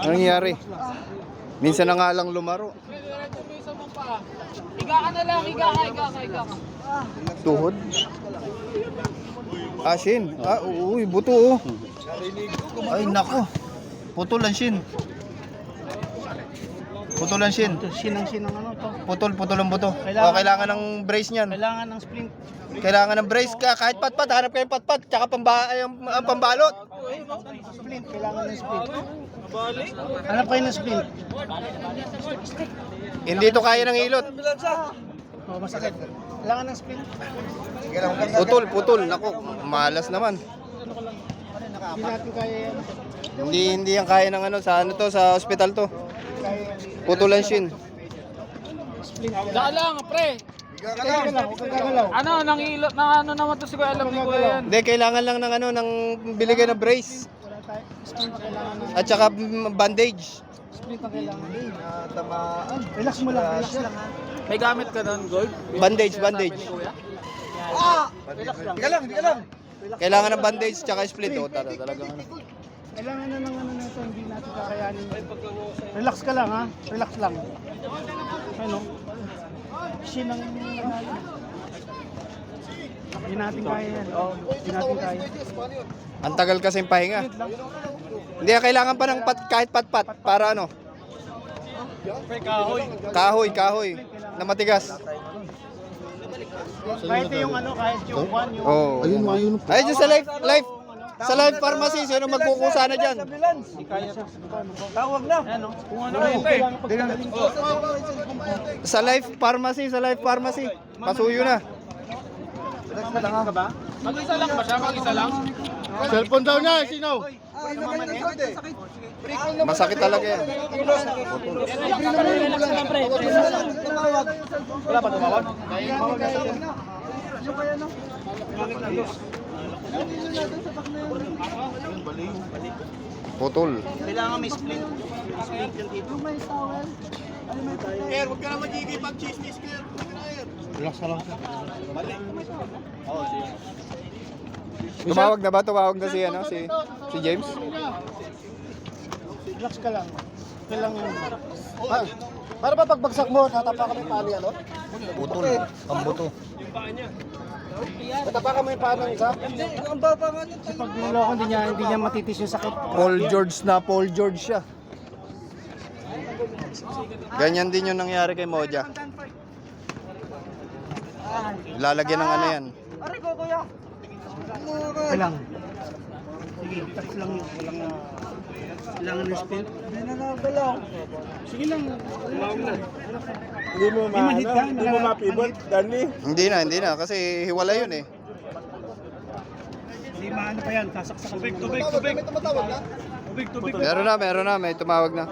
Anong nangyari? Minsan na nga lang lumaro. Higa ka na lang, higa ka. Tuhod. Shin. Uy, buto oh. Ay, nako. Putol ang shin. Putol ang shin. Sinang ano to. Putol ang buto. Kailangan ng brace niyan. Kailangan ng splint. Kailangan ng brace ka. Kahit patpat, hanap kayo patpat. Tsaka ang pambalot. Splint, kailangan ng splint. Hanap kayo ng splint. Hindi to kaya ng hilot. Oh, masakit. Kailangan ng splint. Putol. Nako, malas naman. Hindi natin kaya yan. Hindi yan kaya ng sa ospital to. Putol ang shin. Daan lang, pre. Huwag kang gagalaw. Nang ilot, ano naman to siguro, alam ni Kuya yan. Hindi, kailangan lang ng biligay na brace. Splint ang kailangan ng At saka bandage. splint ang kailangan. Tamaan. Relax mo lang, relax lang ha. May gamit ka doon, Gold? Bandage. Hindi ka lang. Kailangan ng bandage tsaka split. Talagang ano. Kailangan na ng nito, hindi natin kakayanin. Relax ka lang ha, relax lang. Ano? Shin ang hindi natin kaya yan. Hindi natin kaya. Ang tagal kasi yung pahinga. Hindi, kailangan pa ng kahit patpat para ano. Kahoy na matigas. Kahit yung kahit yung one, yung... Oh. Ayun dyan sa life pharmacy, sino magkukusa na dyan? Tawag na. Ano? Kung ano kailangan pagkagaling ko. Sa life pharmacy. Pasuyo na. Ka ba? Mag-isa lang ba siya? Mag-isa lang? Cellphone daw niya, sino? Masakit talaga yan. Wala pa tumawag? Putol. Kailangan may split. Split yung dito. Kaya huwag ka na magiging pag-chismis kaya. Relax ka lang. Tumawag na ba? Tumawag na si James? Relax ka lang. Kailangan para ba pagbagsak mo, tatapa kami paano yan, no? Putol. Ang buto. Tatapa kami paano isa? Ang baba nga nun. Pag niloko, hindi niya matitis yung sakit. Paul George siya. Ganyan din yung nangyari kay Moja. Lalagyan ng ano yan. Aray ko, kuya. Kailangan. Sige, touch lang yun. Kailangan ng spin. Hindi na nagalaw. Sige lang. Hindi mo mapivot, Danny. Hindi na. Kasi hiwala yun eh. Hindi maano pa yan. Kasaksakan. Tubig. Meron na. May tumawag na.